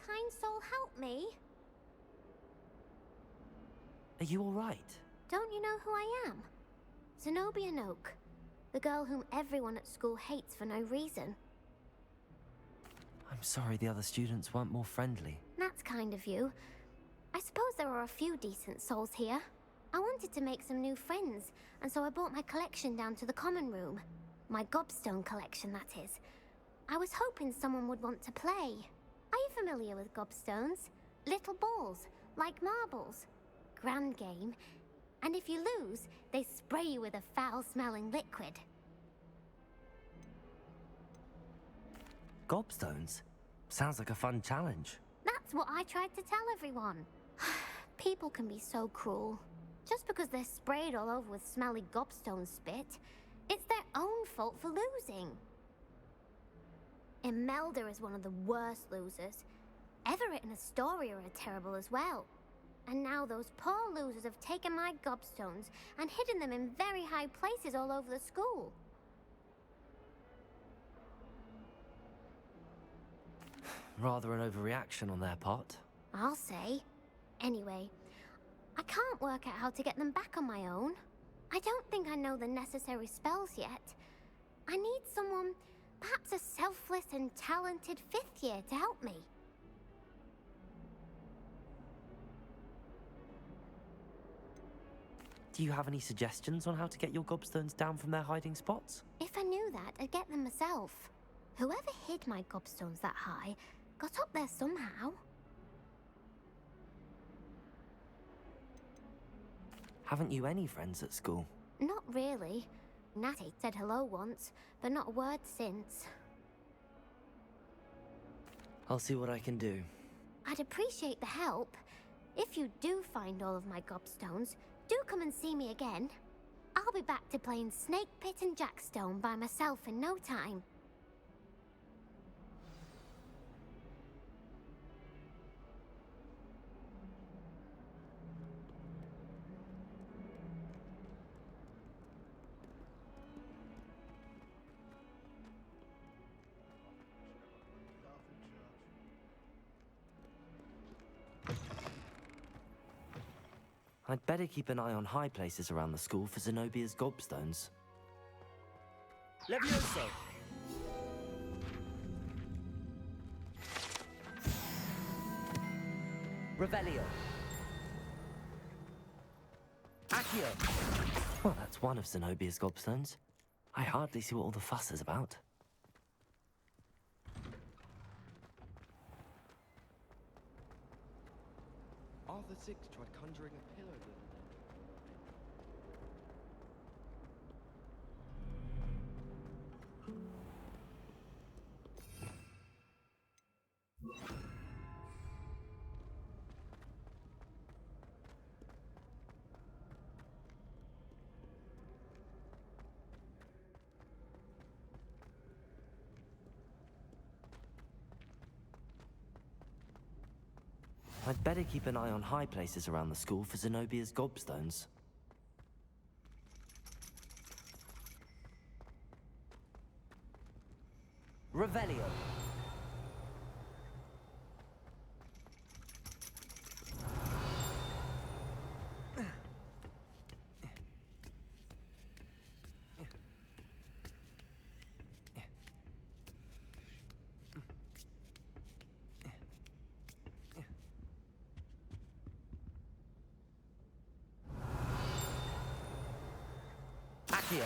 kind soul help me? Are you alright? Don't you know who I am? Zenobia Noak, the girl whom everyone at school hates for no reason. I'm sorry the other students weren't more friendly. That's kind of you. I suppose there are a few decent souls here. I wanted to make some new friends, and so I brought my collection down to the common room. My gobstone collection, that is. I was hoping someone would want to play. Are you familiar with gobstones? Little balls, like marbles. Grand game. And if you lose, they spray you with a foul-smelling liquid. Gobstones? Sounds like a fun challenge. That's what I tried to tell everyone. People can be so cruel. Just because they're sprayed all over with smelly gobstone spit, it's their own fault for losing. Imelda is one of the worst losers. Everett and Astoria are terrible as well. And now those poor losers have taken my gobstones and hidden them in very high places all over the school. Rather an overreaction on their part. I'll say. Anyway, I can't work out how to get them back on my own. I don't think I know the necessary spells yet. I need someone, perhaps a selfless and talented 5th year to help me. Do you have any suggestions on how to get your gobstones down from their hiding spots? If I knew that, I'd get them myself. Whoever hid my gobstones that high got up there somehow. Haven't you any friends at school? Not really. Natty said hello once, but not a word since. I'll see what I can do. I'd appreciate the help. If you do find all of my gobstones, do come and see me again. I'll be back to playing Snake Pit and Jackstone by myself in no time. I'd better keep an eye on high places around the school for Zenobia's gobstones. Levioso! Revelio! Accio! Well, that's one of Zenobia's gobstones. I hardly see what all the fuss is about. Arthur VI tried conjuring a pillow the other day. I'd better keep an eye on high places around the school for Zenobia's gobstones. Revelio! Accio!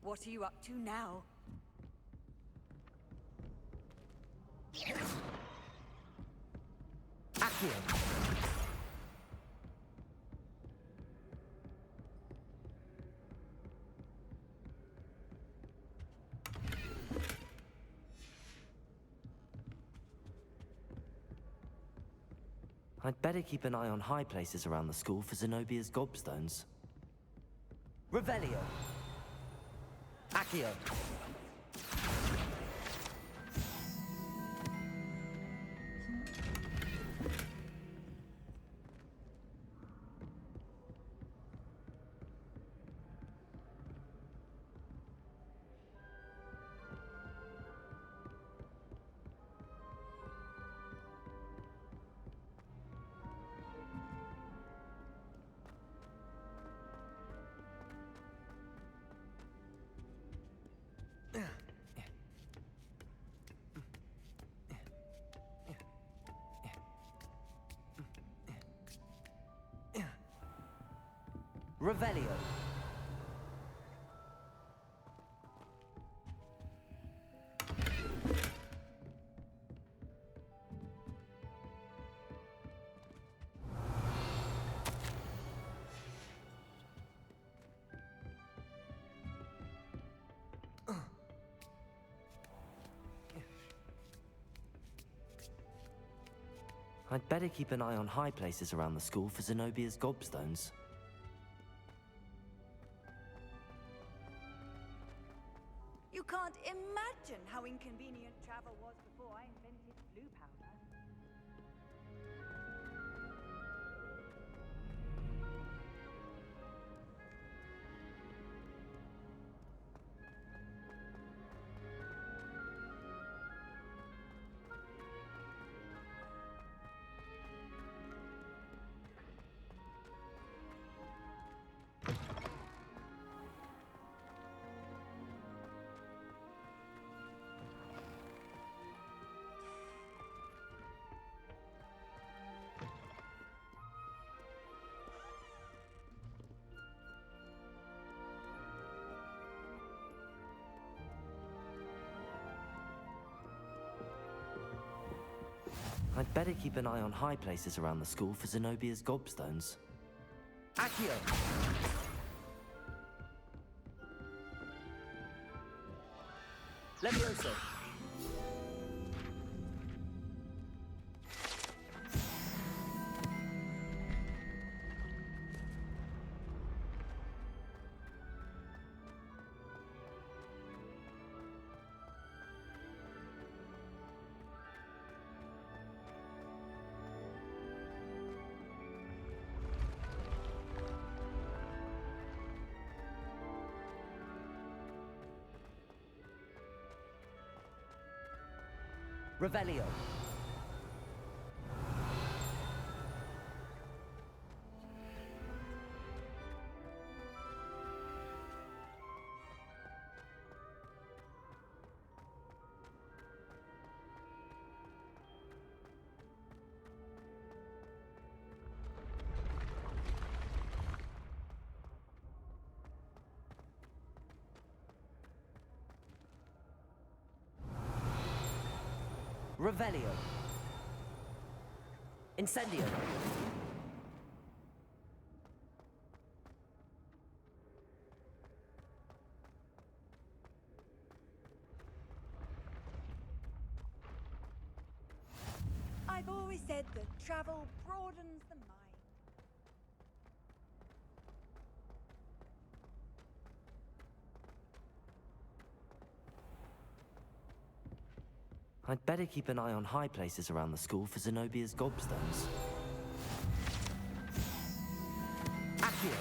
What are you up to now? Accio! I'd better keep an eye on high places around the school for Zenobia's gobstones. Revelio! Accio! Revelio. I'd better keep an eye on high places around the school for Zenobia's gobstones. You can't imagine how inconvenient travel was before I invented blue powder. I'd better keep an eye on high places around the school for Zenobia's gobstones. Accio! Levioso! Revelio. Revelio. Incendio. I've always said that travel broadens the mind. I'd better keep an eye on high places around the school for Zenobia's gobstones. Accio!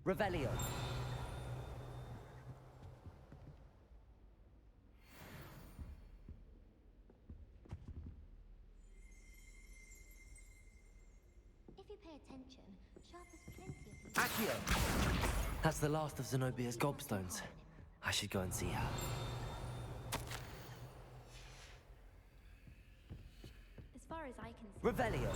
Revelio. If you pay attention, Sharp has plenty of... Accio! That's the last of Zenobia's gobstones. I should go and see her. As far as I can see... Revelio.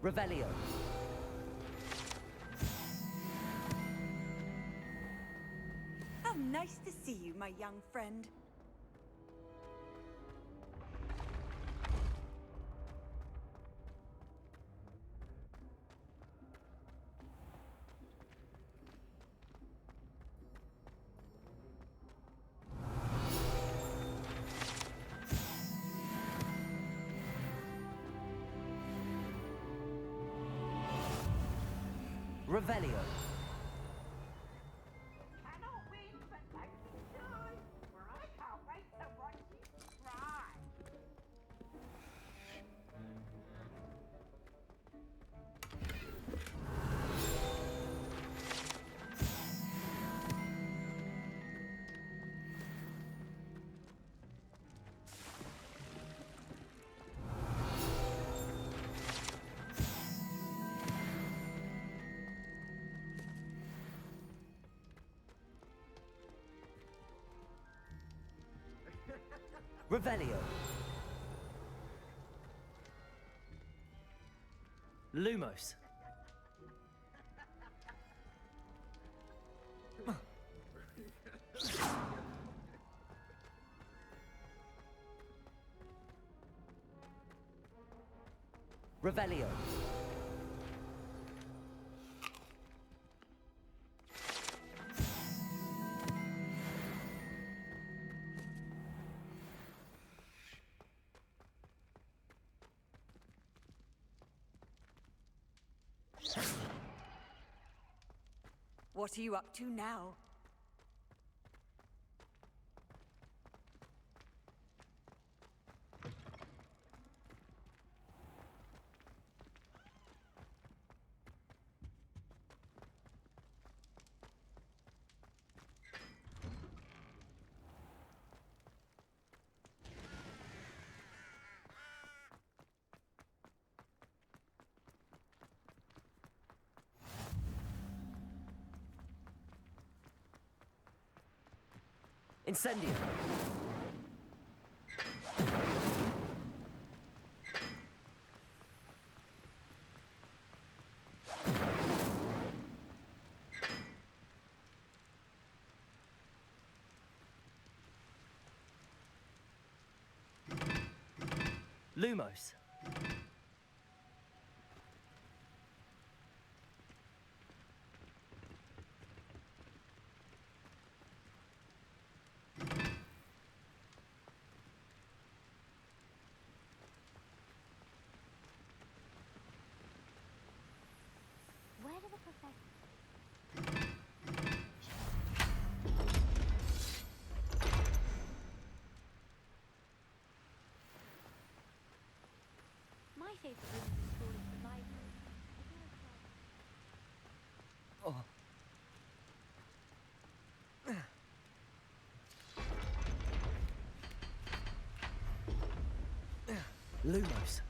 Revelio. How nice to see you, my young friend. Revelio. Cannot win, but don't be shy, for I can't wait to watch you try. Revelio. Lumos. Revelio. What are you up to now? Incendio. Lumos. Where do the professors... My favorite room in the school is the library. Lumos.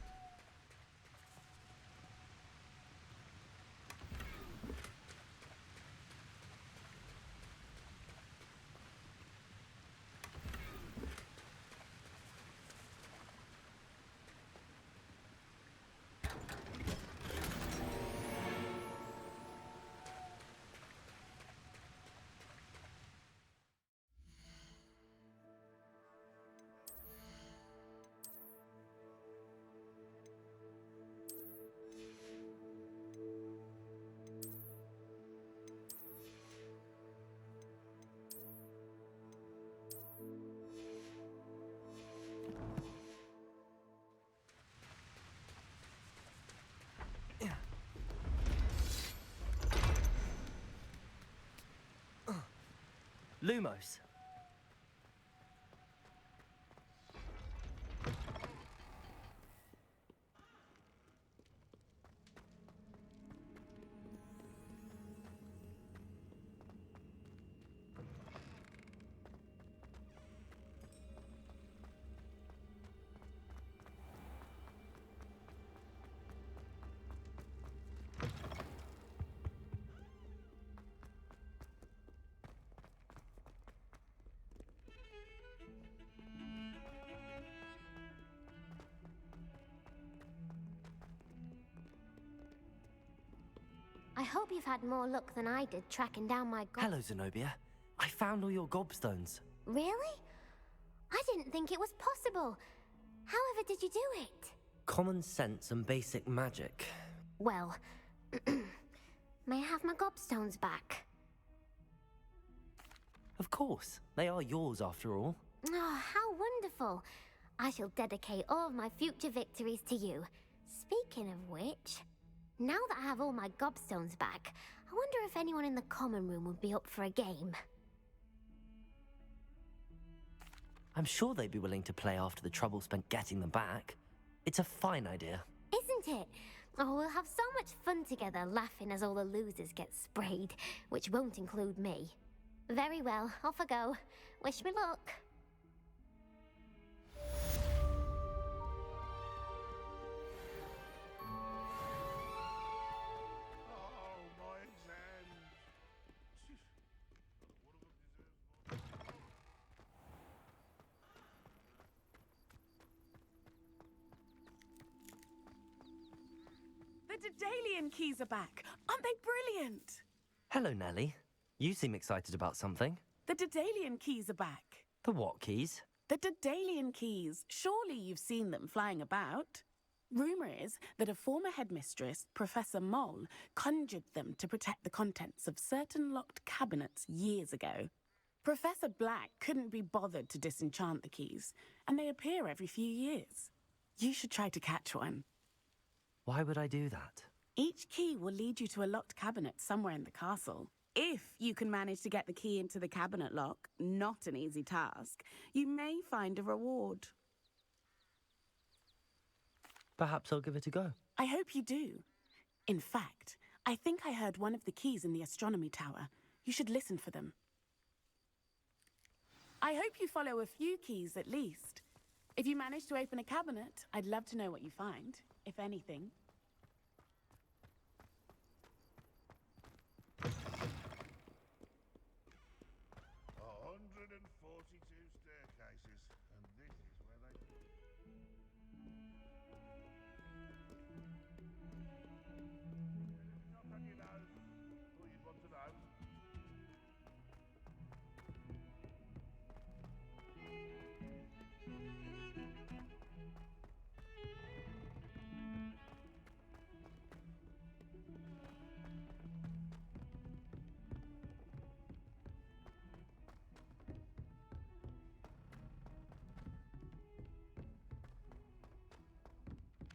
Lumos. hope you've had more luck than I did tracking down my Hello, Zenobia. I found all your gobstones. Really? I didn't think it was possible. However did you do it? Common sense and basic magic. Well, may I have my gobstones back? Of course. They are yours after all. Oh, how wonderful. I shall dedicate all of my future victories to you. Speaking of which, now that I have all my gobstones back, I wonder if anyone in the common room would be up for a game. I'm sure they'd be willing to play after the trouble spent getting them back. It's a fine idea. Isn't it? Oh, we'll have so much fun together laughing as all the losers get sprayed, which won't include me. Very well, off I go. Wish me luck. Oh, my exams. The Daedalian keys are back. Aren't they brilliant? Hello, Nellie. You seem excited about something. The Daedalian keys are back. The what keys? The Daedalian keys. Surely you've seen them flying about. Rumour is that a former headmistress, Professor Moll, conjured them to protect the contents of certain locked cabinets years ago. Professor Black couldn't be bothered to disenchant the keys, and they appear every few years. You should try to catch one. Why would I do that? Each key will lead you to a locked cabinet somewhere in the castle. If you can manage to get the key into the cabinet lock, not an easy task, you may find a reward. Perhaps I'll give it a go. I hope you do. In fact, I think I heard one of the keys in the astronomy tower. You should listen for them. I hope you follow a few keys at least. If you manage to open a cabinet, I'd love to know what you find, if anything. 142 staircases, and this is where they... Not on your nose. All you'd want to know.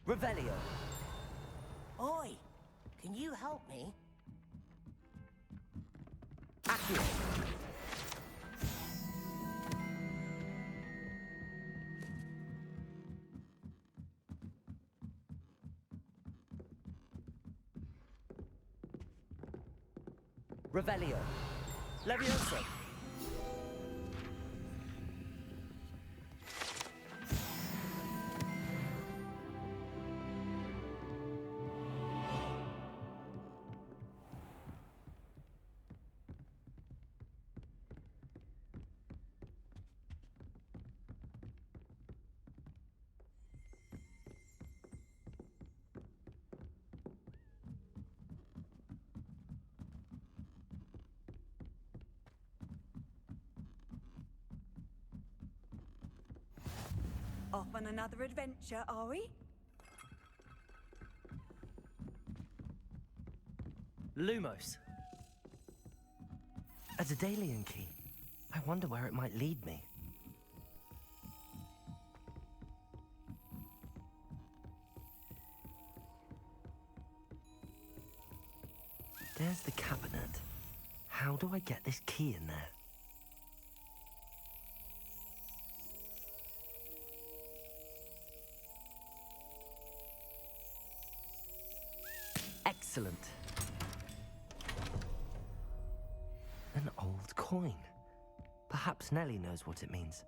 Revelio. Oi, can you help me? Accio. Revelio. Levioso. Off on another adventure, are we? Lumos. A Daedalian key. I wonder where it might lead me. There's the cabinet. How do I get this key in there? Excellent. An old coin. Perhaps Nellie knows what it means.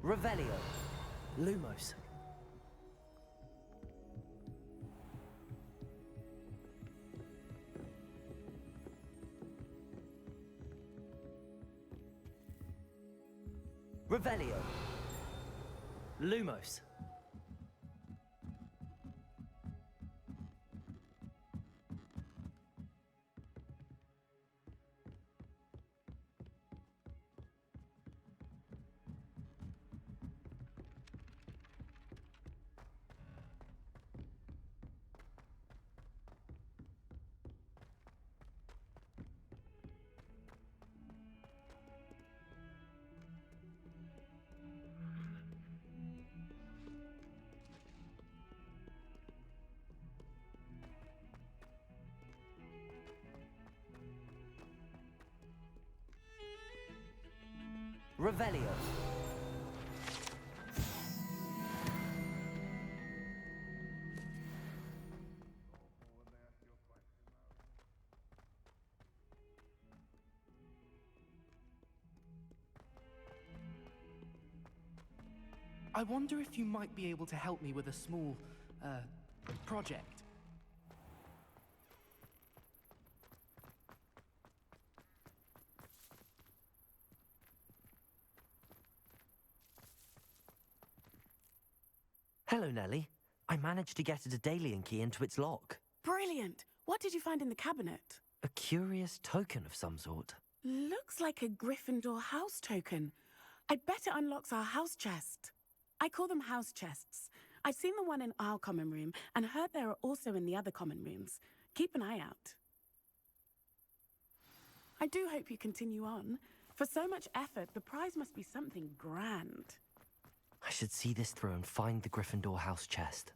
Revelio. Lumos. Revelio. Lumos. Revelio. I wonder if you might be able to help me with a small, project. Hello, Nellie. I managed to get a Daedalian key into its lock. Brilliant! What did you find in the cabinet? A curious token of some sort. Looks like a Gryffindor house token. I bet it unlocks our house chest. I call them house chests. I've seen the one in our common room and heard there are also in the other common rooms. Keep an eye out. I do hope you continue on. For so much effort, the prize must be something grand. I should see this through and find the Gryffindor house chest.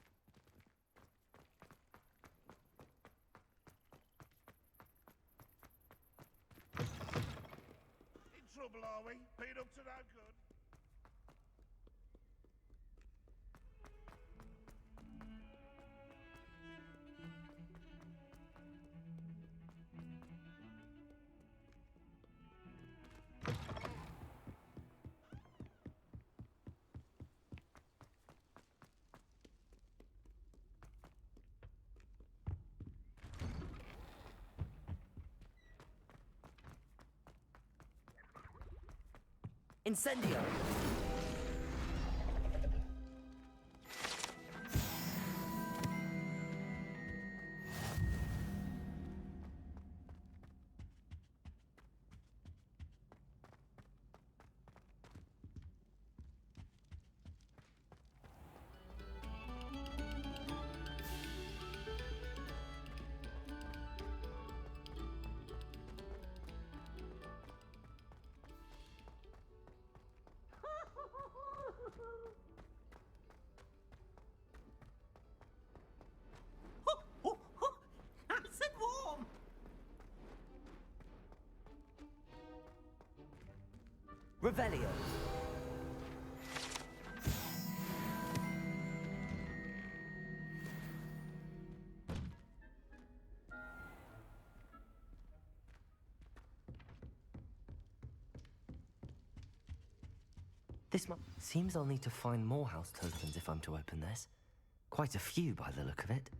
In trouble, are we? Been up to no good? Incendio! Nice and warm. Revelio. Seems I'll need to find more house tokens if I'm to open this. Quite a few by the look of it.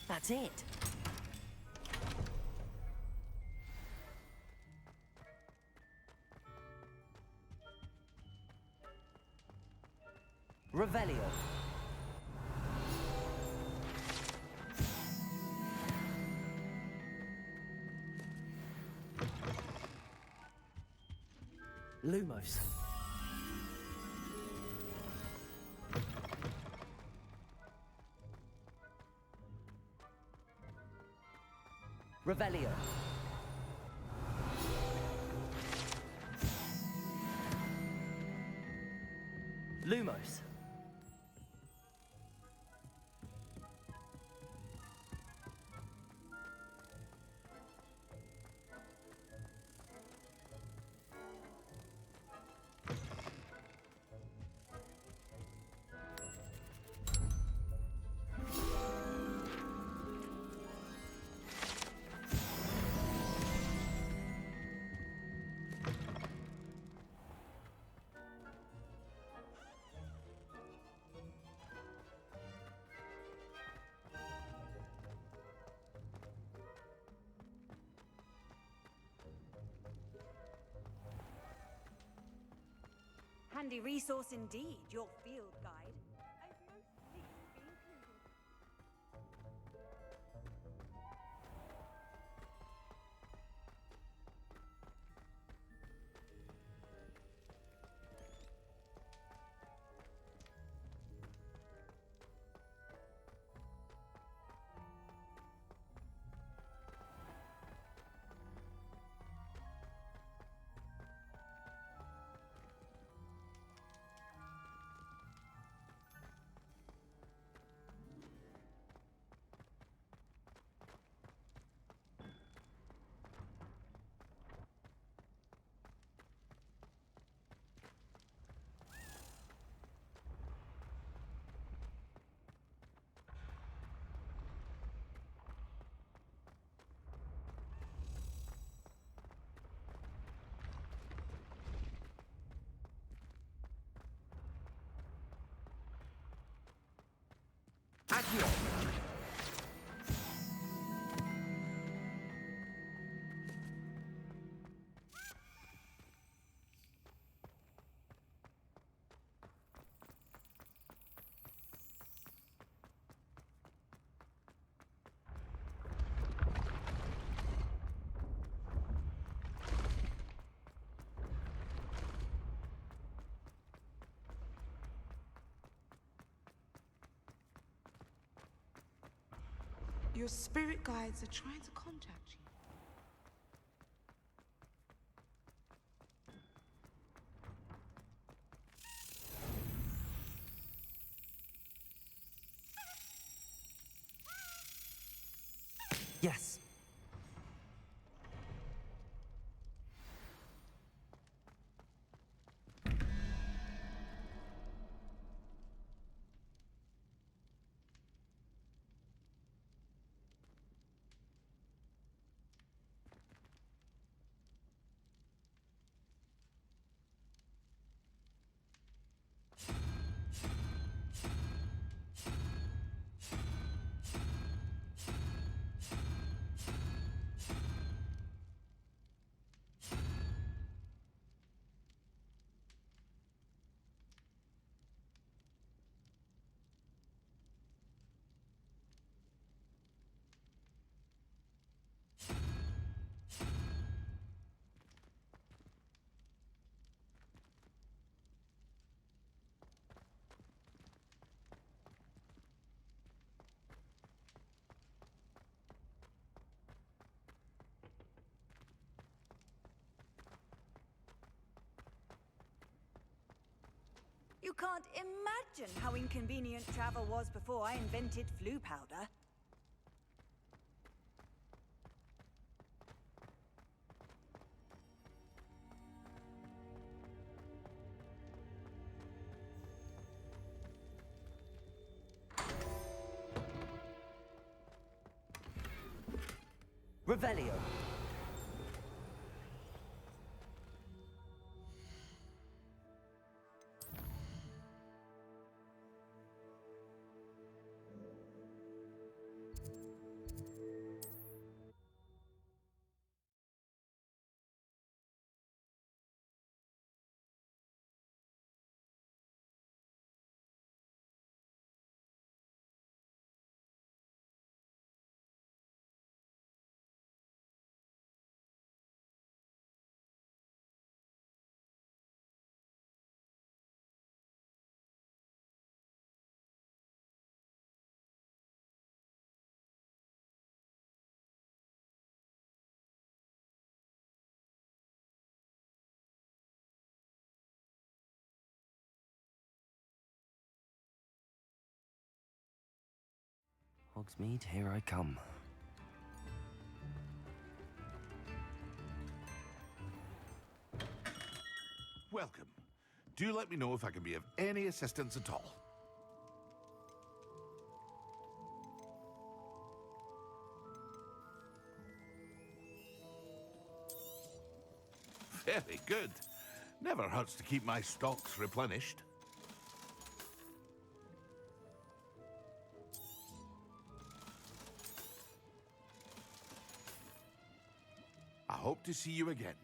That's it. Revelio. Lumos. Revelio. Lumos. Handy resource indeed, your field guide. I've mostly been included. Accio. Your spirit guides are trying to contact you. Yes. You can't imagine how inconvenient travel was before I invented flu powder. Revelio. Hogsmeade, here I come. Welcome. Do let me know if I can be of any assistance at all. Very good. Never hurts to keep my stocks replenished. I hope to see you again.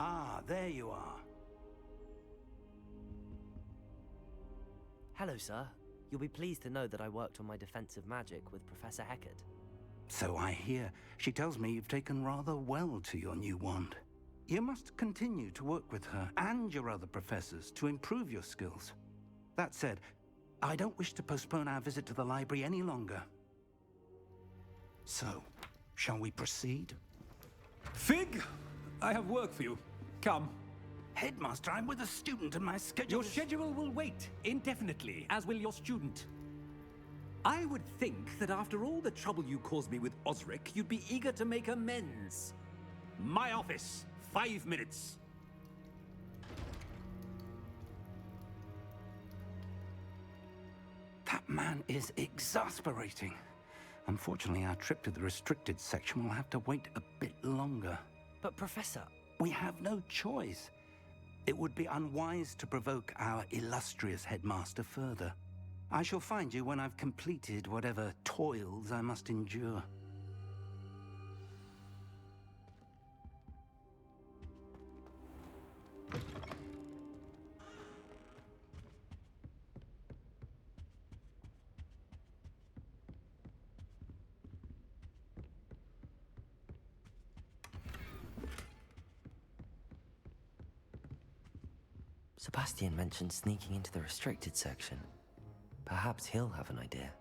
Ah, there you are. Hello, sir. You'll be pleased to know that I worked on my defensive magic with Professor Heckard. So I hear. She tells me you've taken rather well to your new wand. You must continue to work with her and your other professors to improve your skills. That said, I don't wish to postpone our visit to the library any longer. So, shall we proceed? Fig! I have work for you. Come. Headmaster, I'm with a student and my schedule Your schedule will wait indefinitely, as will your student. I would think that after all the trouble you caused me with Osric, you'd be eager to make amends. My office, 5 minutes. That man is exasperating. Unfortunately, our trip to the restricted section will have to wait a bit longer. But, Professor... We have no choice. It would be unwise to provoke our illustrious headmaster further. I shall find you when I've completed whatever toils I must endure. Sebastian mentioned sneaking into the restricted section. Perhaps he'll have an idea.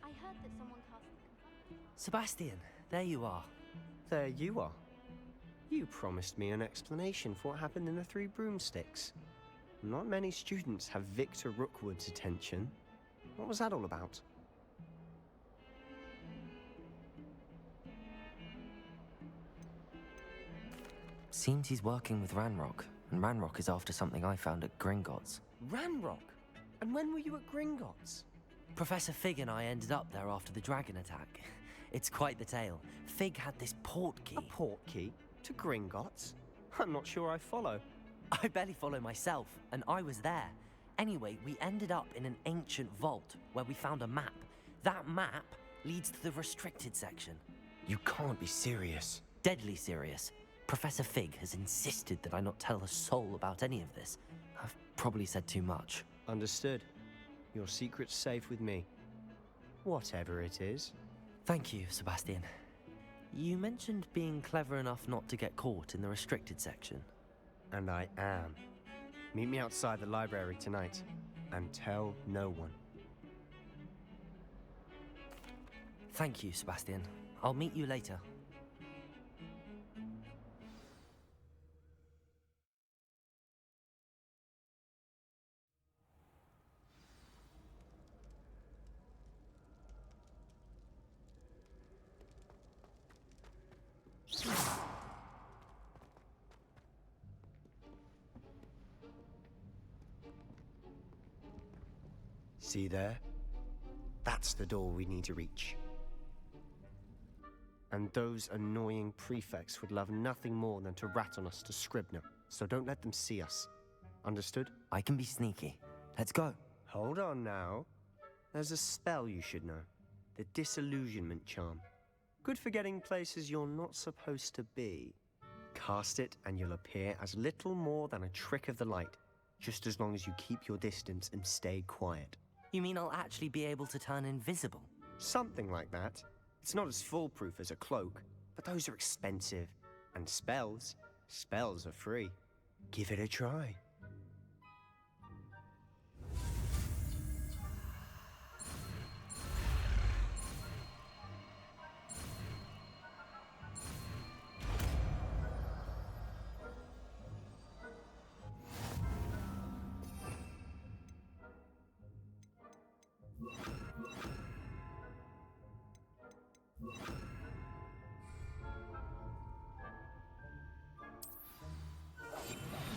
I heard that someone cast the confront. Sebastian, there you are. There you are. You promised me an explanation for what happened in the Three Broomsticks. Not many students have Victor Rookwood's attention. What was that all about? Seems he's working with Ranrock, and Ranrock is after something I found at Gringotts. Ranrock? And when were you at Gringotts? Professor Fig and I ended up there after the dragon attack. It's quite the tale. Fig had this port key. A port key? To Gringotts? I'm not sure I follow. I barely follow myself, and I was there. Anyway, we ended up in an ancient vault where we found a map. That map leads to the restricted section. You can't be serious. Deadly serious. Professor Fig has insisted that I not tell a soul about any of this. I've probably said too much. Understood. Your secret's safe with me. Whatever it is. Thank you, Sebastian. You mentioned being clever enough not to get caught in the restricted section. And I am. Meet me outside the library tonight, and tell no one. Thank you, Sebastian. I'll meet you later. See there? That's the door we need to reach. And those annoying prefects would love nothing more than to rat on us to Scribner, so don't let them see us. Understood? I can be sneaky. Let's go. Hold on now. There's a spell you should know. The Disillusionment Charm. Good for getting places you're not supposed to be. Cast it and you'll appear as little more than a trick of the light, just as long as you keep your distance and stay quiet. You mean I'll actually be able to turn invisible? Something like that. It's not as foolproof as a cloak, but those are expensive. And spells are free. Give it a try.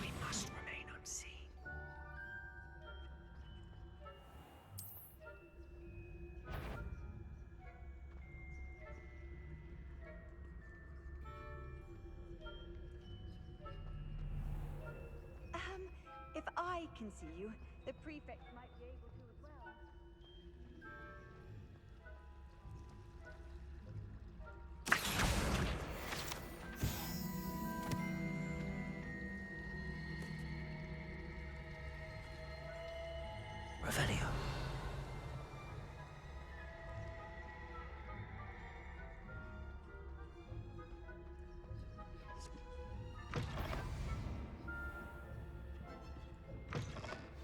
We must remain unseen. If I can see you, the prefect might be able to as well. Revelio.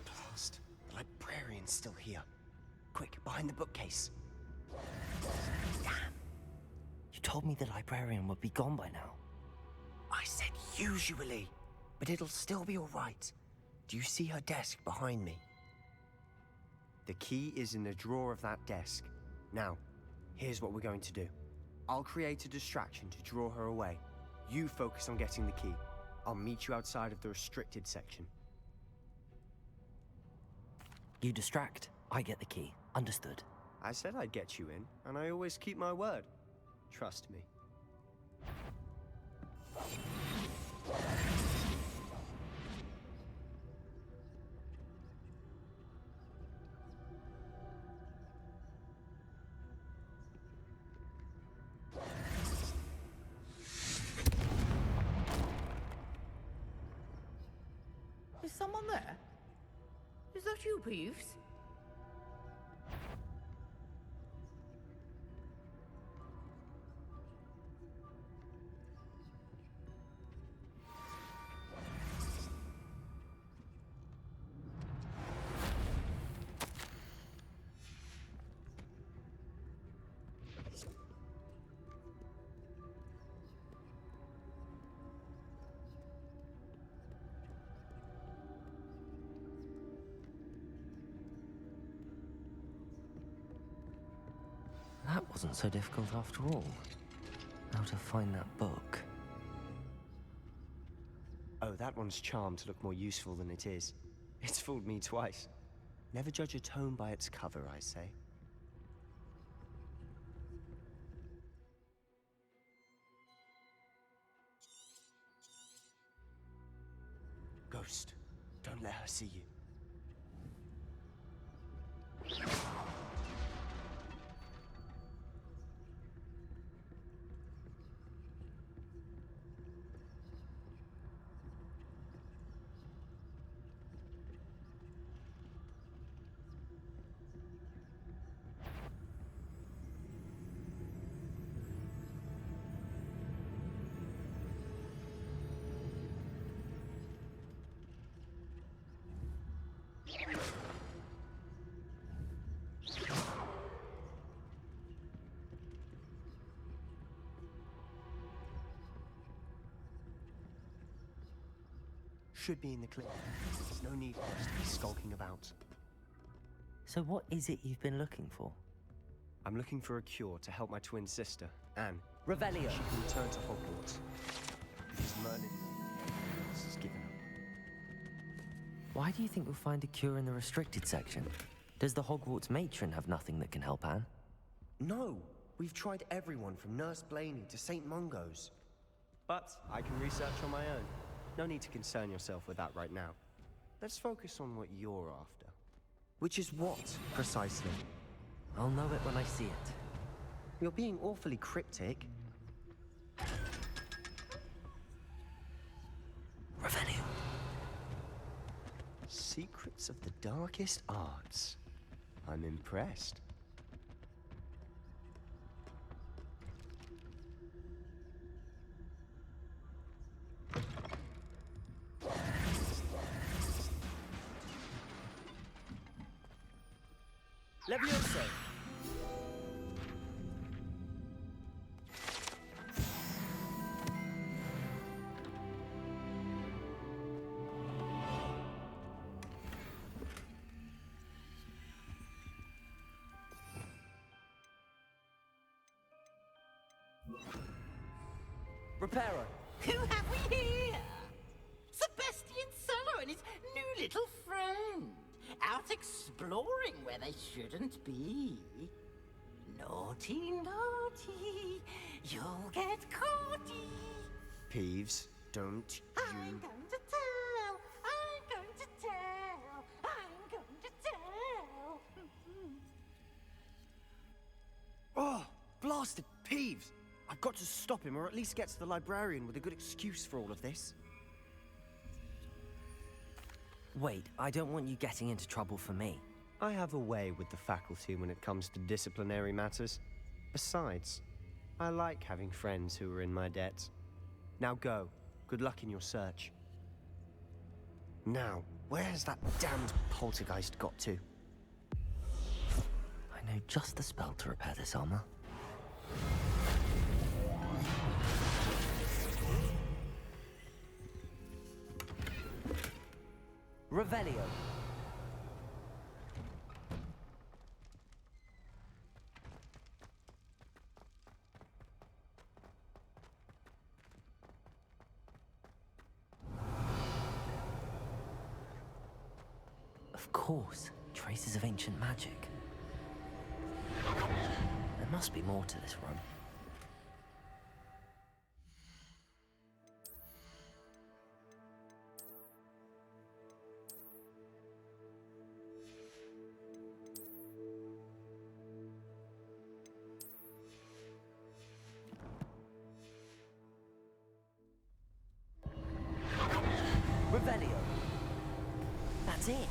Blast. The librarian's still here. Quick, behind the bookcase. Damn. You told me the librarian would be gone by now. I said usually, but it'll still be all right. Do you see her desk behind me? The key is in the drawer of that desk. Now, here's what we're going to do. I'll create a distraction to draw her away. You focus on getting the key. I'll meet you outside of the restricted section. You distract, I get the key. Understood. I said I'd get you in, and I always keep my word. Trust me. there? Is that you, Peeves? That wasn't so difficult after all. How to find that book. Oh, that one's charmed to look more useful than it is. It's fooled me twice. Never judge a tome by its cover, I say. Ghost, don't let her see you. Should be in the clip. There's no need for us to be skulking about. So what is it you've been looking for? I'm looking for a cure to help my twin sister, Anne. Revelio! She can return to Hogwarts. Because Merlin has given up. Why do you think you'll find a cure in the restricted section? Does the Hogwarts matron have nothing that can help Anne? No! We've tried everyone from Nurse Blaney to St. Mungo's. But I can research on my own. No need to concern yourself with that right now. Let's focus on what you're after. Which is what, precisely? I'll know it when I see it. You're being awfully cryptic. Revelio. Secrets of the darkest arts. I'm impressed. Levioso! Reparo! Who have we here? Sebastian Solo and his new little friend. Out exploring where they shouldn't be. Naughty, naughty. You'll get caughty. Peeves, don't you... I'm going to tell. I'm going to tell. I'm going to tell. Oh, blasted Peeves! I've got to stop him, or at least get to the librarian with a good excuse for all of this. Wait, I don't want you getting into trouble for me. I have a way with the faculty when it comes to disciplinary matters. Besides, I like having friends who are in my debt. Now go. Good luck in your search. Now, where has that damned poltergeist got to? I know just the spell to repair this armor. Revelio. Of course, traces of ancient magic. There must be more to this run. Revelio. it.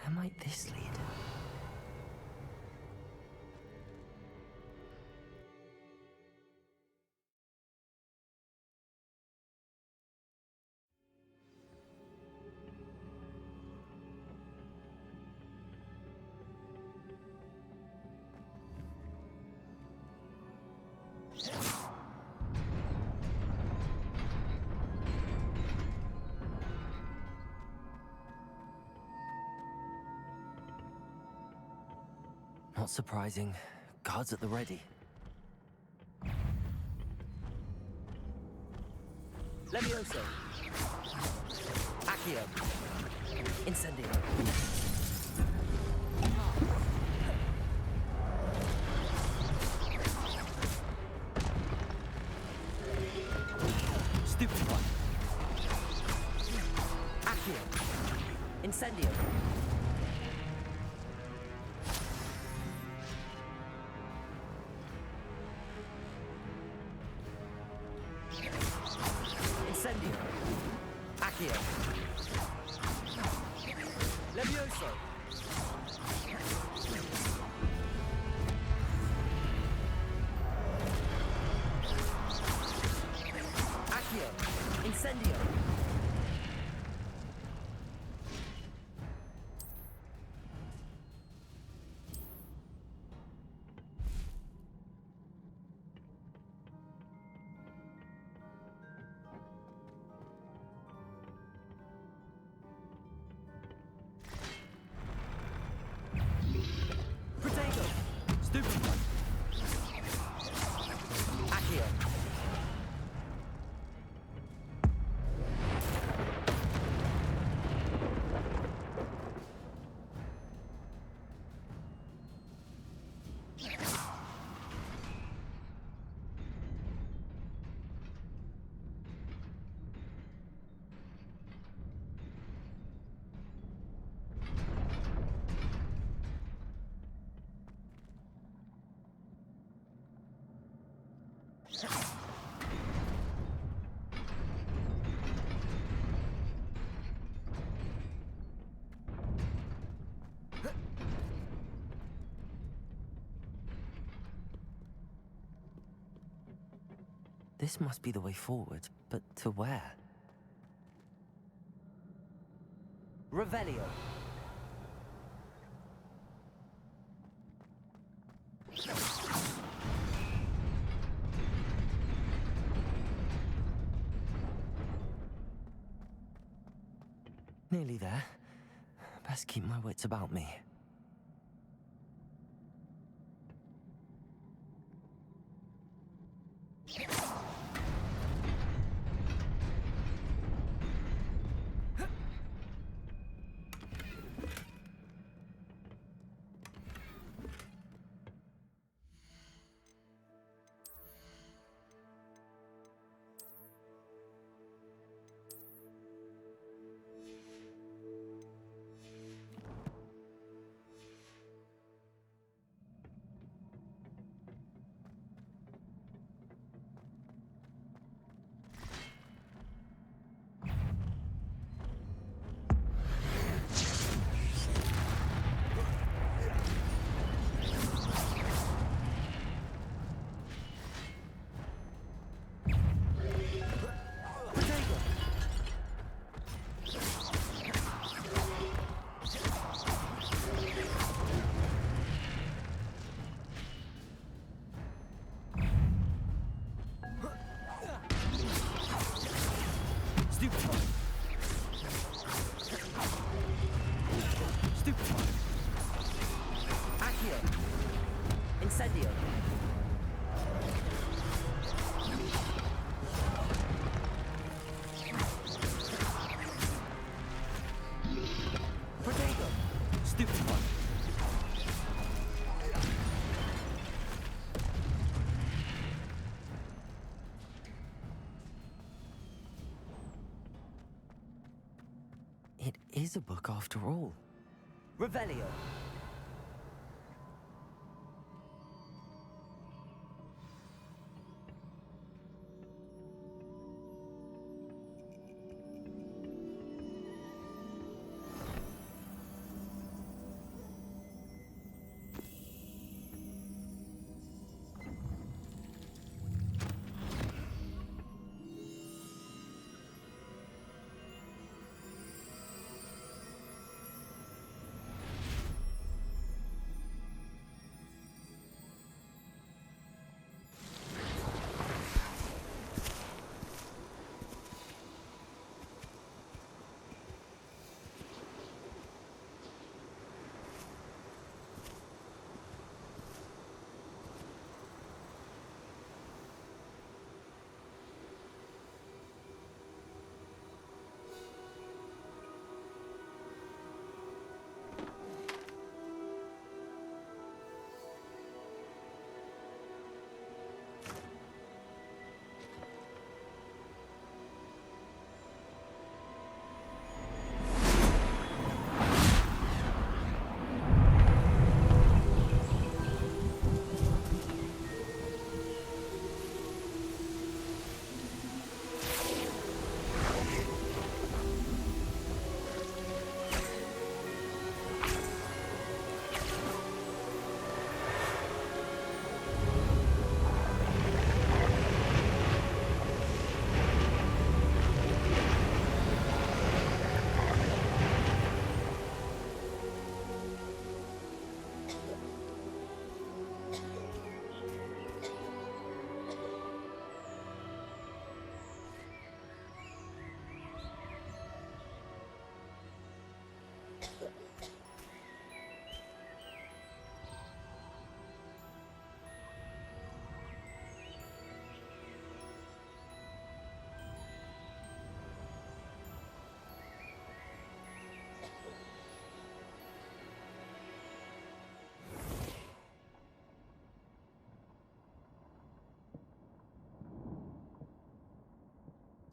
Where might this lead? Not surprising. Guards at the ready. Levioso. Accio. Incendio. Stupefy. Accio. Incendio. Incendio. Accio. Levioso. Accio. Incendio. Protego. Stupefy. Accio. This must be the way forward, but to where? Revelio. Nearly there. Best keep my wits about me. Incendio. Protego. Stupid one. It is a book after all. Revelio.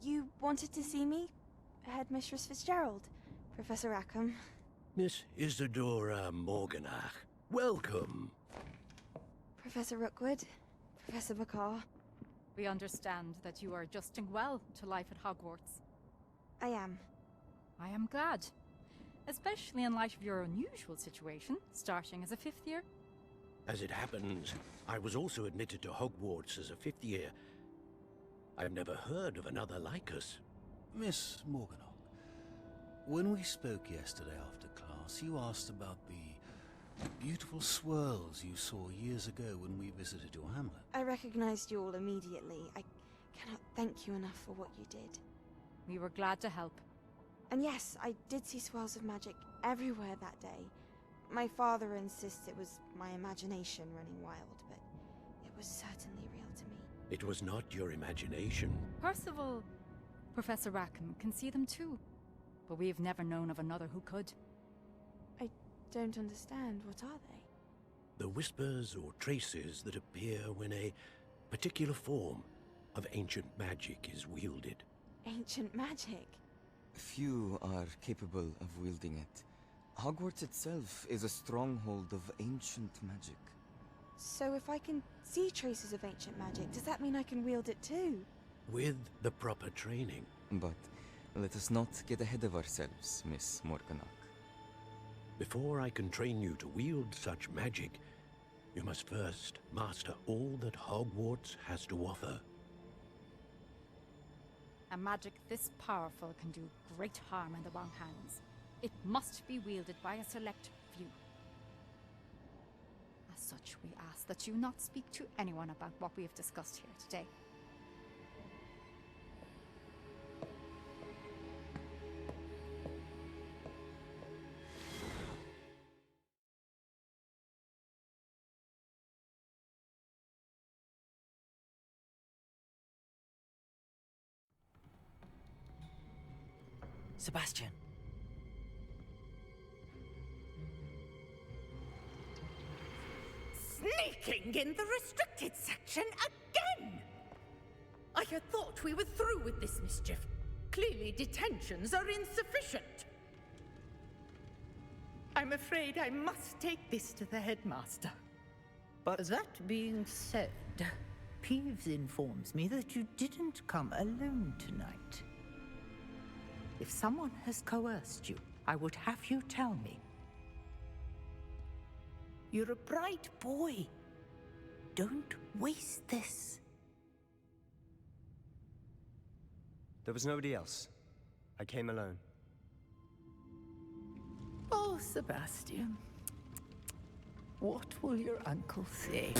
You wanted to see me? Headmistress Fitzgerald, Professor Rackham. Miss Isadora Morganach, welcome. Professor Rookwood, Professor McCaw. We understand that you are adjusting well to life at Hogwarts. I am. I am glad. Especially in light of your unusual situation, starting as a 5th year. As it happens, I was also admitted to Hogwarts as a 5th year. I've never heard of another like us. Miss Morganock, when we spoke yesterday after class, you asked about the beautiful swirls you saw years ago when we visited your hamlet. I recognized you all immediately. I cannot thank you enough for what you did. We were glad to help. And yes, I did see swirls of magic everywhere that day. My father insists it was my imagination running wild, but it was certainly real to me. It was not your imagination. Percival, Professor Rackham can see them too. But we have never known of another who could. I don't understand. What are they? The whispers or traces that appear when a particular form of ancient magic is wielded. Ancient magic? Few are capable of wielding it. Hogwarts itself is a stronghold of ancient magic. So if I can see traces of ancient magic, does that mean I can wield it too? With the proper training. But let us not get ahead of ourselves, Miss Morganock. Before I can train you to wield such magic, you must first master all that Hogwarts has to offer. A magic this powerful can do great harm in the wrong hands. It must be wielded by a select few. As such, we ask that you not speak to anyone about what we have discussed here today. Sebastian. Sneaking in the restricted section again! I had thought we were through with this mischief. Clearly detentions are insufficient. I'm afraid I must take this to the headmaster. But that being said, Peeves informs me that you didn't come alone tonight. If someone has coerced you, I would have you tell me. You're a bright boy. Don't waste this. There was nobody else. I came alone. Oh, Sebastian. What will your uncle say?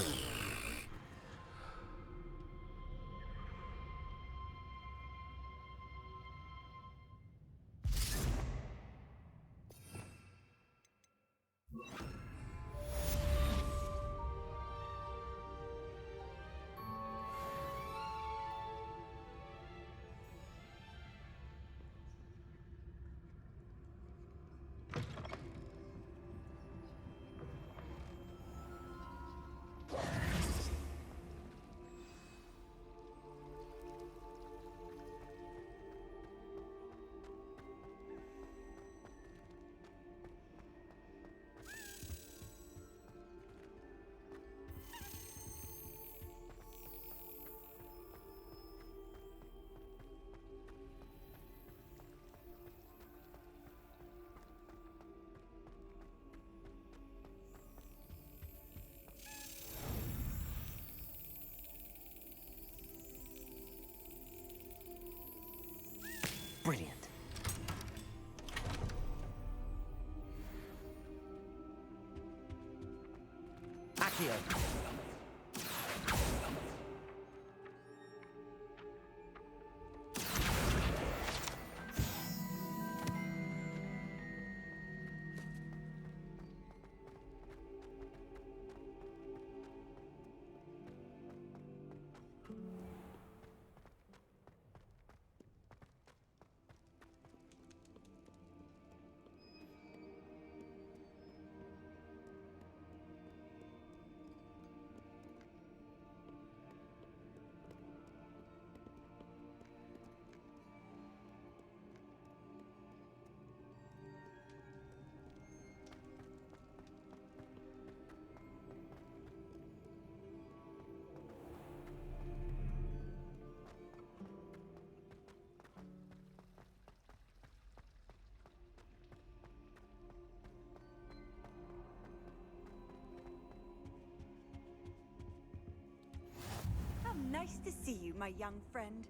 Brilliant. Accio. Nice to see you, my young friend.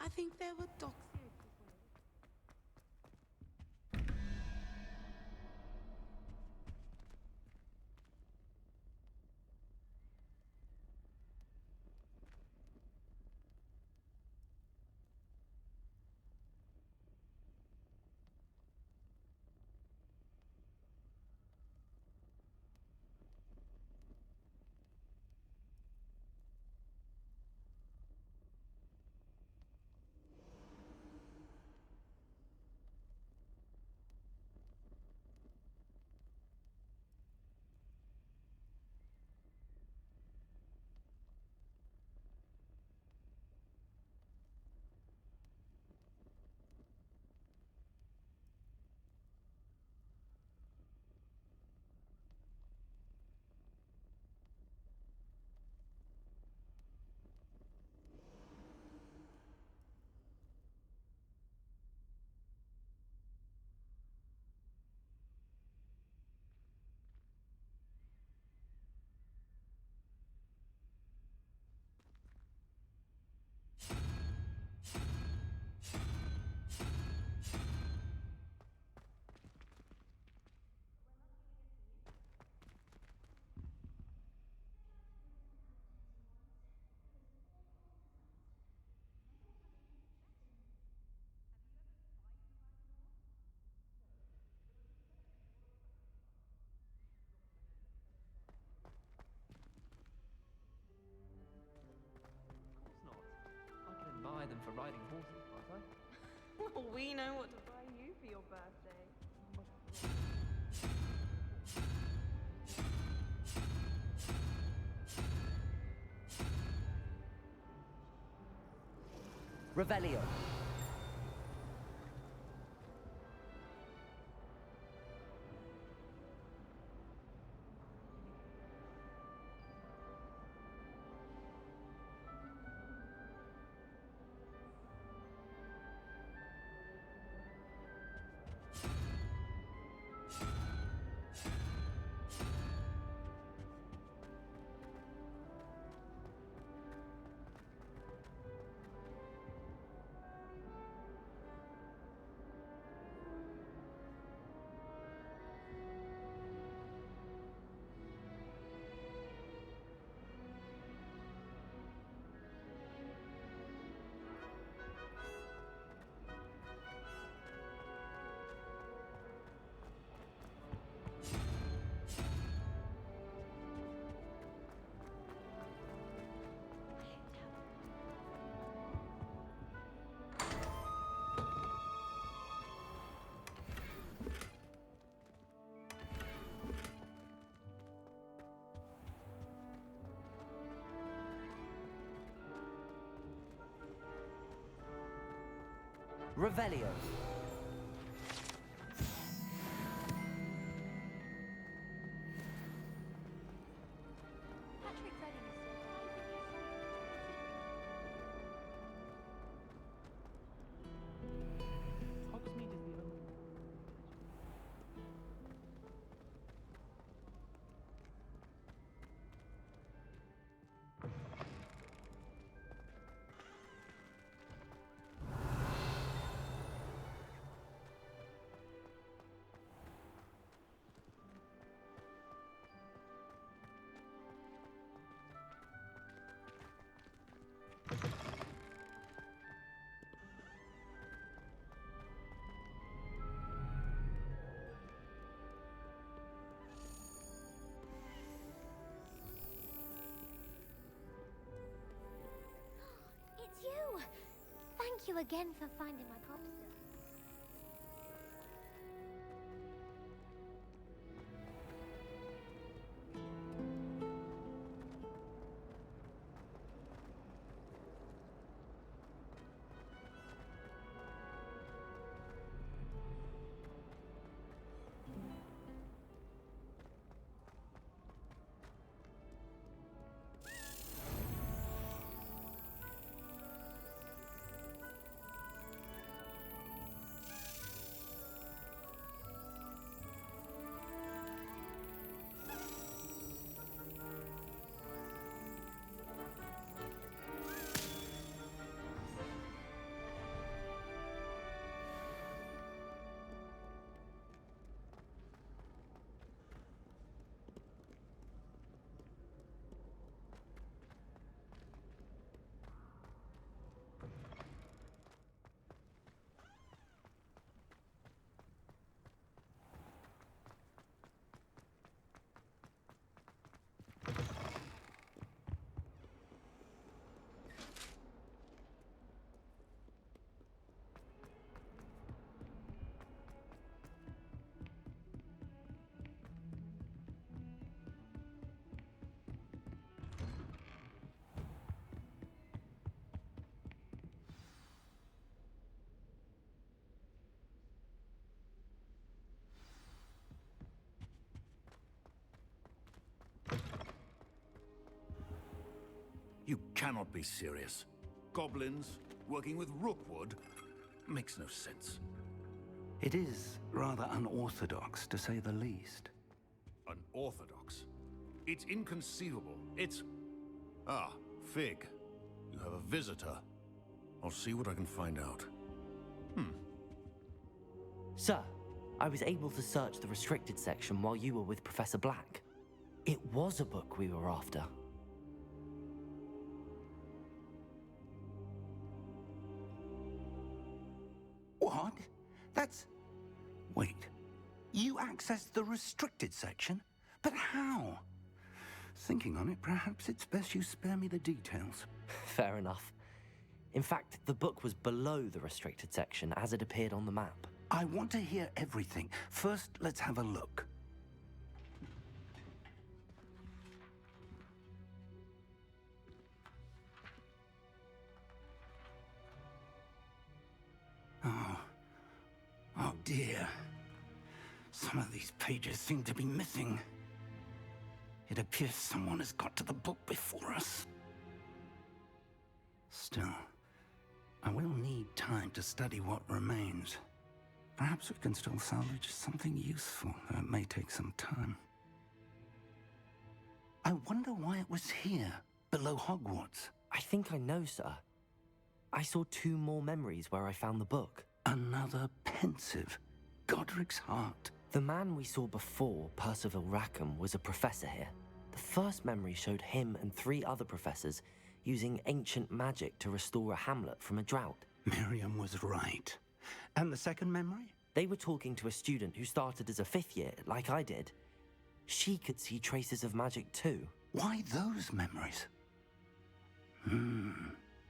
I think there were dogs. we know what to buy you for your birthday. Revelio. Revelio. Hogsmeade is the only... It's you! Thank you again for finding my gobstone. You cannot be serious. Goblins working with Rookwood makes no sense. It is rather unorthodox, to say the least. Unorthodox? It's inconceivable. It's... Ah, Fig. You have a visitor. I'll see what I can find out. Sir, I was able to search the restricted section while you were with Professor Black. It was a book we were after. What? That's... Wait. You accessed the restricted section? But how? Thinking on it, perhaps it's best you spare me the details. Fair enough. In fact, the book was below the restricted section as it appeared on the map. I want to hear everything. First, let's have a look. Oh dear. Some of these pages seem to be missing. It appears someone has got to the book before us. Still, I will need time to study what remains. Perhaps we can still salvage something useful, though it may take some time. I wonder why it was here, below Hogwarts. I think I know, sir. I saw 2 more memories where I found the book. Another pensive. Godric's heart. The man we saw before, Percival Rackham, was a professor here. The first memory showed him and 3 other professors using ancient magic to restore a hamlet from a drought. Miriam was right. And the second memory? They were talking to a student who started as a 5th year, like I did. She could see traces of magic too. Why those memories?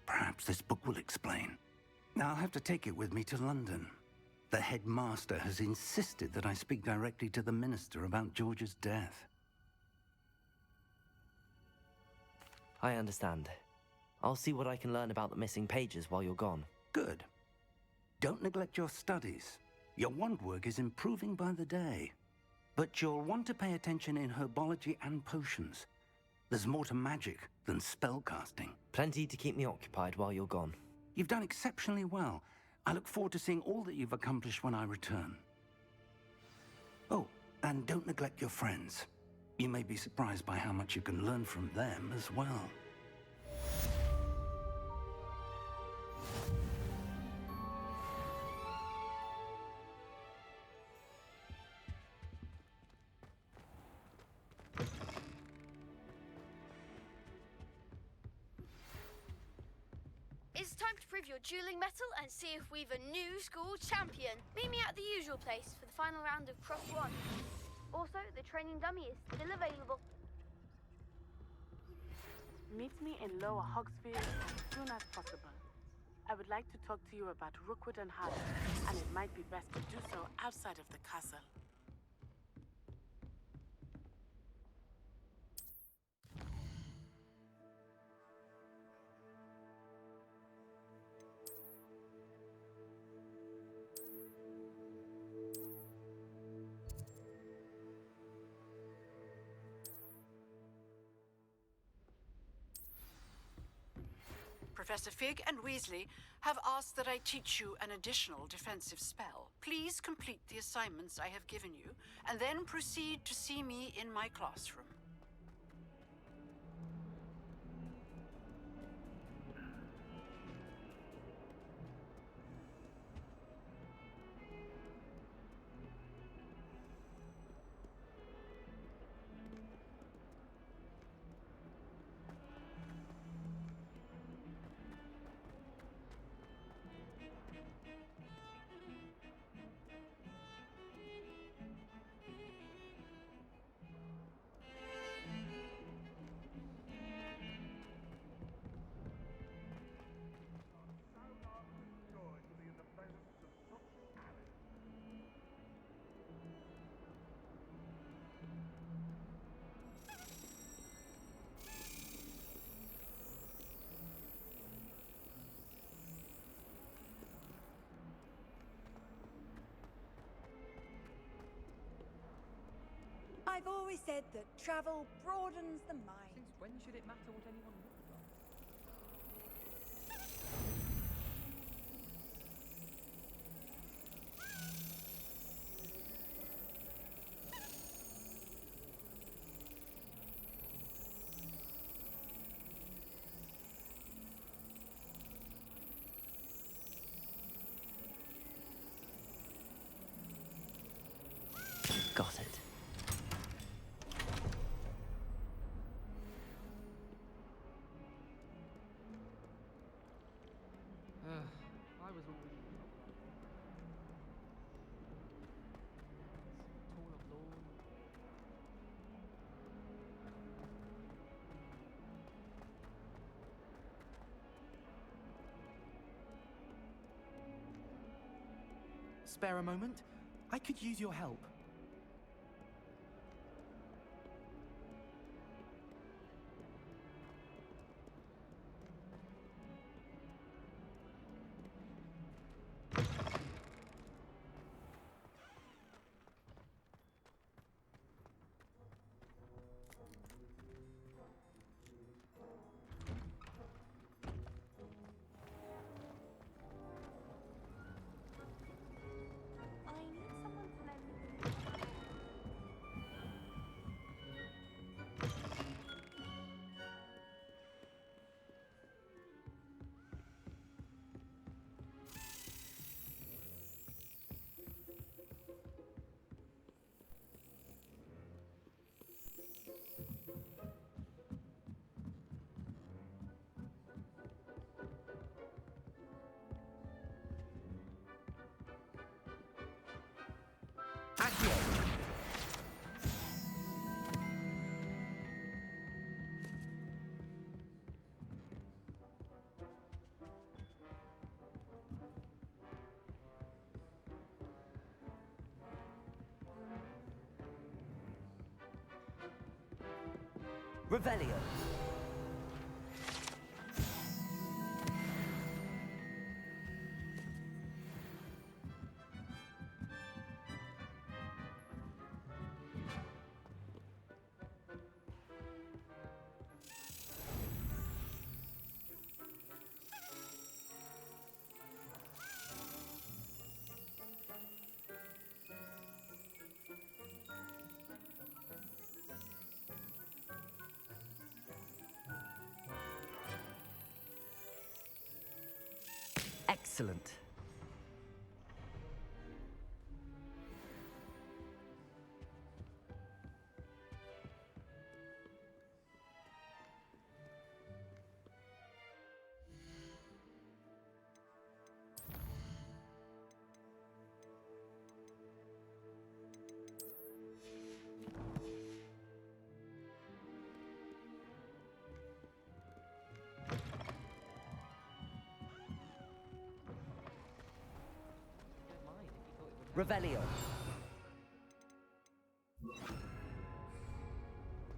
Perhaps this book will explain. Now I'll have to take it with me to London. The headmaster has insisted that I speak directly to the minister about George's death. I understand. I'll see what I can learn about the missing pages while you're gone. Good. Don't neglect your studies. Your wand work is improving by the day. But you'll want to pay attention in herbology and potions. There's more to magic than spellcasting. Plenty to keep me occupied while you're gone. You've done exceptionally well. I look forward to seeing all that you've accomplished when I return. Oh, and don't neglect your friends. You may be surprised by how much you can learn from them as well. It's time to prove your dueling mettle and see if we've a new school champion. Meet me at the usual place for the final round of Cross 1. Also, the training dummy is still available. Meet me in Lower Hogsfield as soon as possible. I would like to talk to you about Rookwood and Harlow, and it might be best to do so outside of the castle. Professor Fig and Weasley have asked that I teach you an additional defensive spell. Please complete the assignments I have given you, and then proceed to see me in my classroom. I've always said that travel broadens the mind. Since when should it matter what anyone looks like? Got it. spare a moment? I could use your help. Revelio. Excellent. Revelio.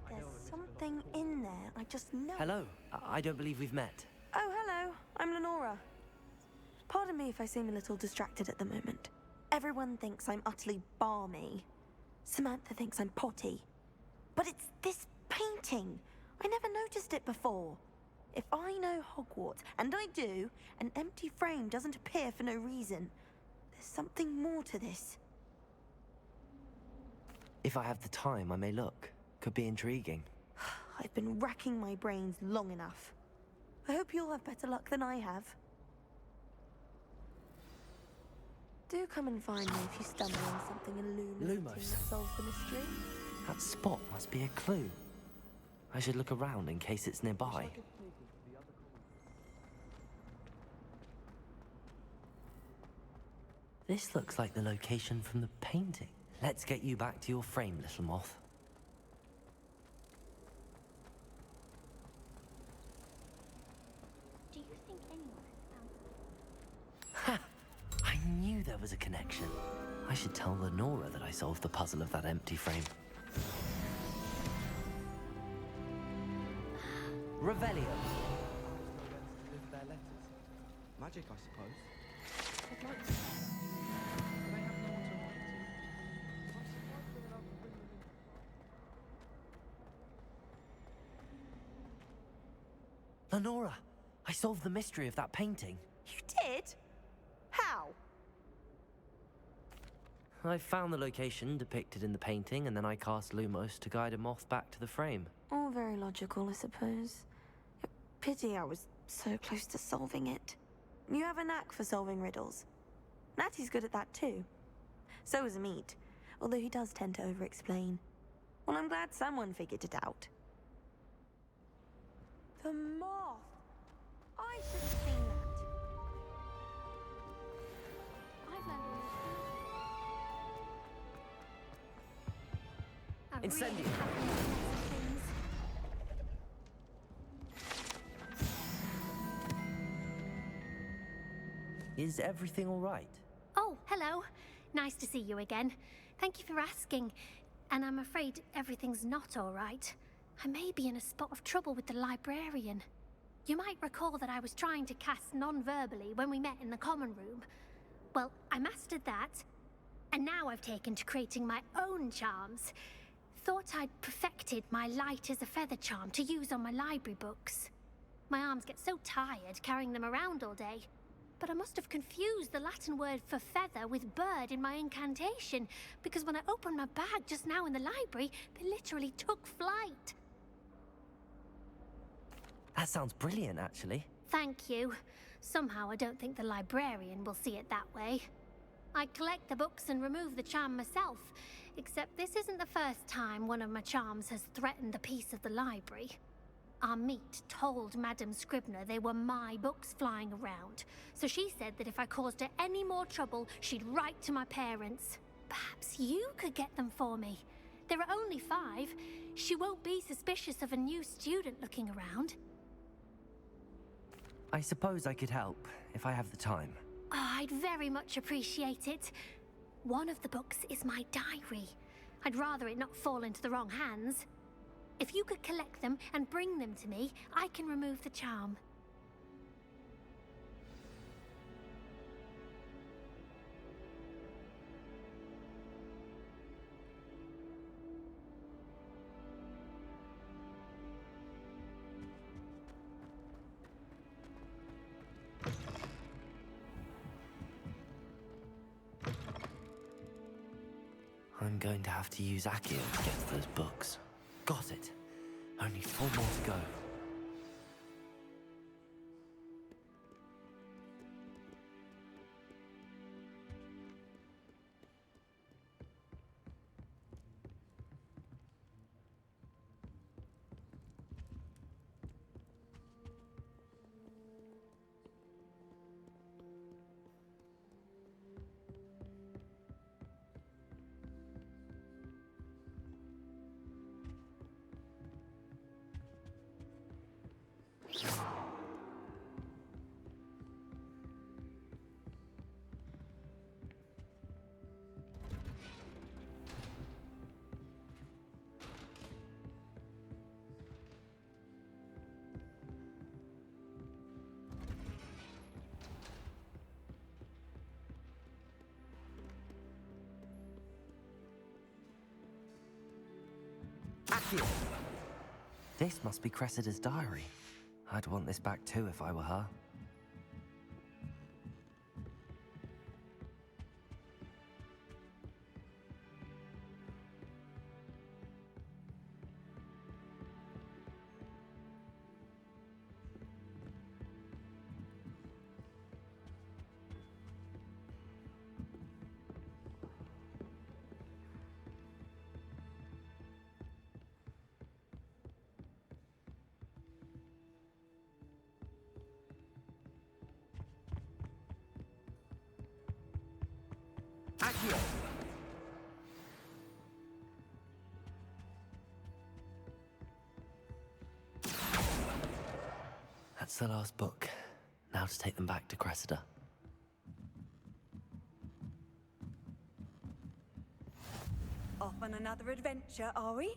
There's something in there, I just know. Hello. I don't believe we've met. Oh, hello. I'm Lenora. Pardon me if I seem a little distracted at the moment. Everyone thinks I'm utterly balmy. Samantha thinks I'm potty. But it's this painting. I never noticed it before. If I know Hogwarts, and I do, an empty frame doesn't appear for no reason. There's something more to this. If I have the time, I may look. Could be intriguing. I've been racking my brains long enough. I hope you'll have better luck than I have. Do come and find me if you stumble on something illuminating Lumos. that solves the mystery. That spot must be a clue. I should look around in case it's nearby. This looks like the location from the painting. Let's get you back to your frame, little moth. Do you think anyone has found... Ha! I knew there was a connection. I should tell Lenora that I solved the puzzle of that empty frame. Revelio. Magic, I suppose. I'd like to. But I have no one to write to. I'm surprised they're allowed to bring them in. Lenora, I solved the mystery of that painting. You did? How? I found the location depicted in the painting, and then I cast Lumos to guide a moth back to the frame. All very logical, I suppose. Pity I was so close to solving it. You have a knack for solving riddles. Natty's good at that too. So is Amit, although he does tend to over-explain. Well, I'm glad someone figured it out. The moth! I should have seen that. I've learned a lot. Incendio. Is everything all right? Oh, hello. Nice to see you again. Thank you for asking. And I'm afraid everything's not all right. I may be in a spot of trouble with the librarian. You might recall that I was trying to cast non-verbally when we met in the common room. Well, I mastered that, and now I've taken to creating my own charms. Thought I'd perfected my light as a feather charm to use on my library books. My arms get so tired carrying them around all day. But I must have confused the Latin word for feather with bird in my incantation, because when I opened my bag just now in the library, they literally took flight. That sounds brilliant, actually. Thank you. Somehow I don't think the librarian will see it that way. I collect the books and remove the charm myself, except this isn't the first time one of my charms has threatened the peace of the library. Our meet told Madame Scribner they were my books flying around, so she said that if I caused her any more trouble, she'd write to my parents. Perhaps you could get them for me. There are only 5. She won't be suspicious of a new student looking around. I suppose I could help, if I have the time. Oh, I'd very much appreciate it. One of the books is my diary. I'd rather it not fall into the wrong hands. If you could collect them and bring them to me, I can remove the charm. I'm going to have to use Accio to get to those books. Got it. Only 4 more to go. Accio! This must be Cressida's diary. I'd want this back too if I were her. Accio! That's the last book. Now to take them back to Cressida. Off on another adventure, are we?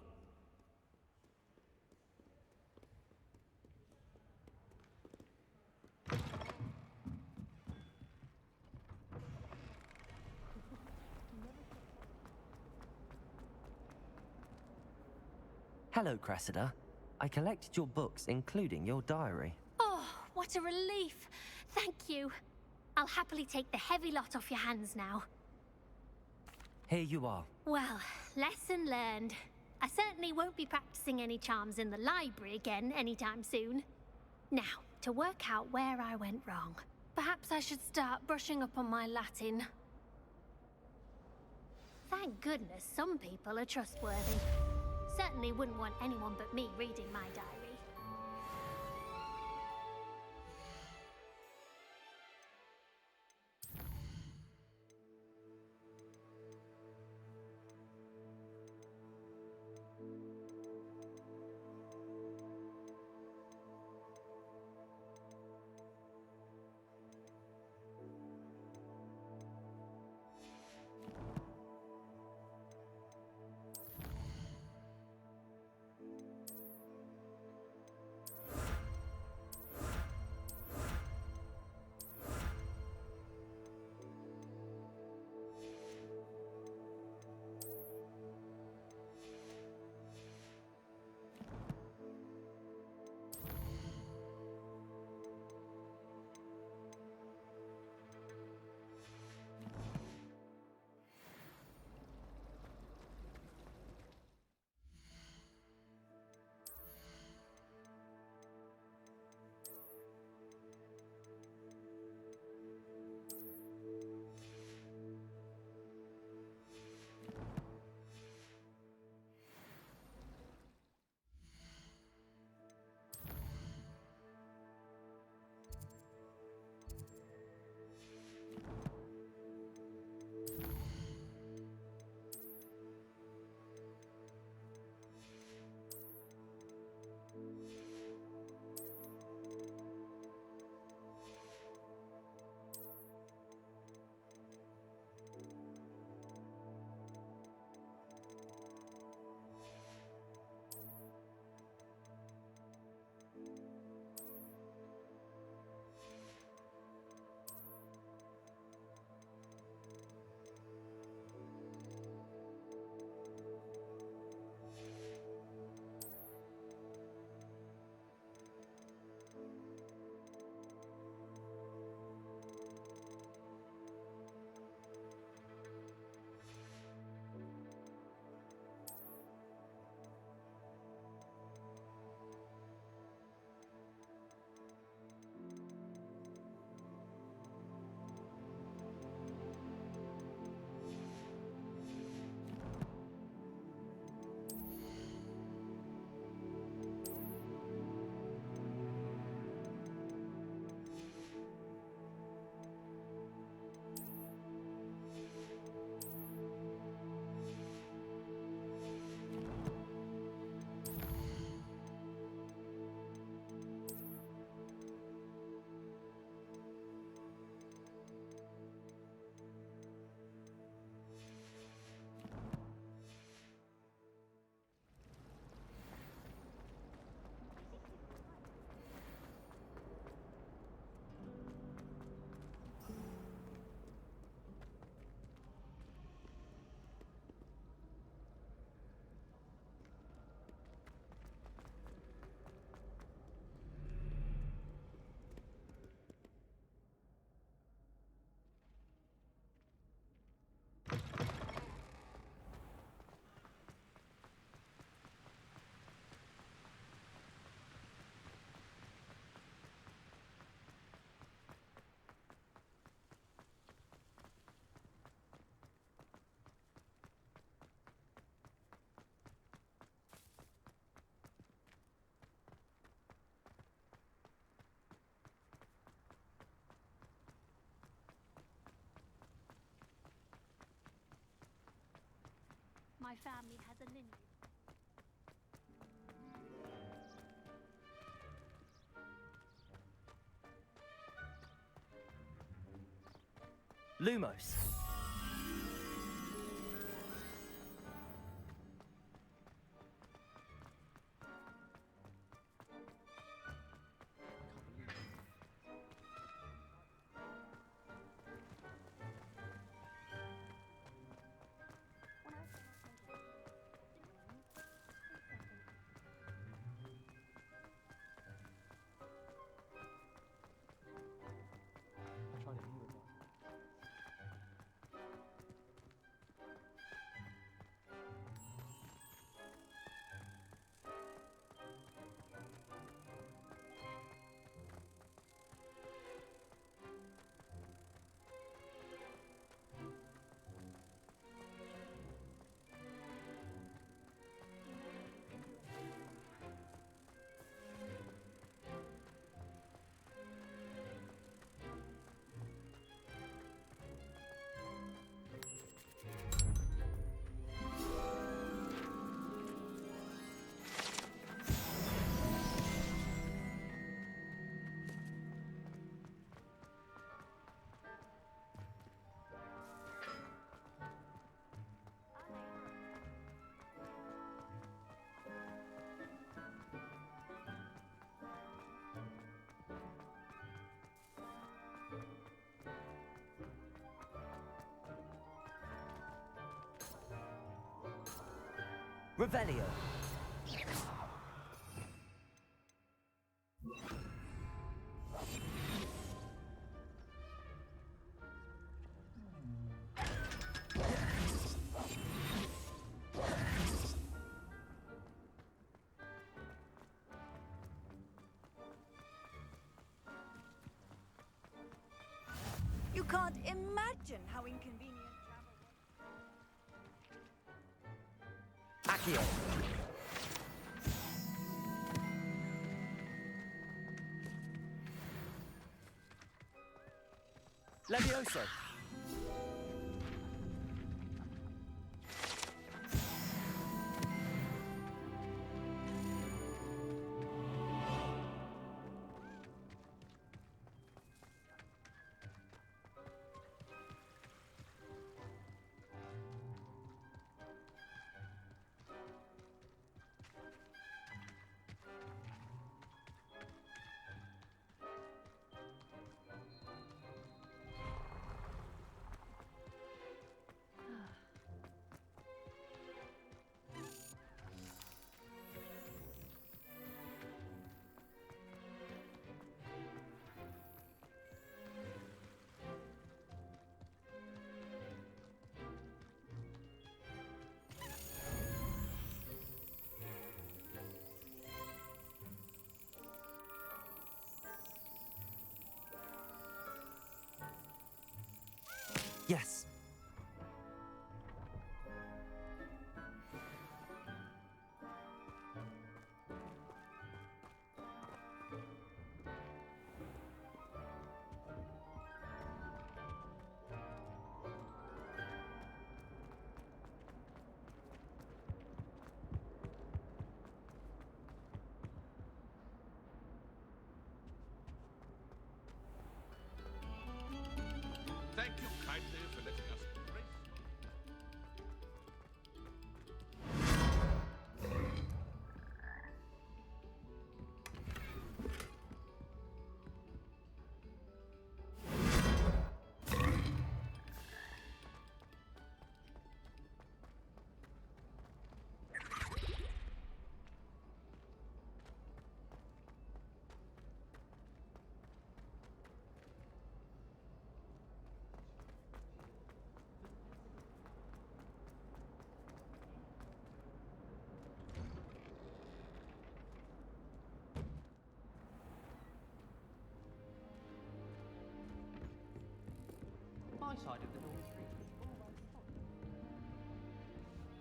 Hello, Cressida. I collected your books, including your diary. Oh, what a relief. Thank you. I'll happily take the heavy lot off your hands now. Here you are. Well, lesson learned. I certainly won't be practicing any charms in the library again anytime soon. Now, to work out where I went wrong. Perhaps I should start brushing up on my Latin. Thank goodness some people are trustworthy. Certainly wouldn't want anyone but me reading my diary. my family had the lineage. Lumos. I tried it here again. Revelio. You can't imagine how inconvenient travel was. Accio. Levioso. Yes. Thank you kindly for letting us embrace. My side of the door is free.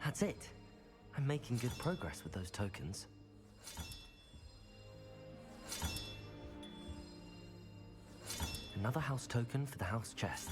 That's it. I'm making good progress with those tokens. Another house token for the house chest.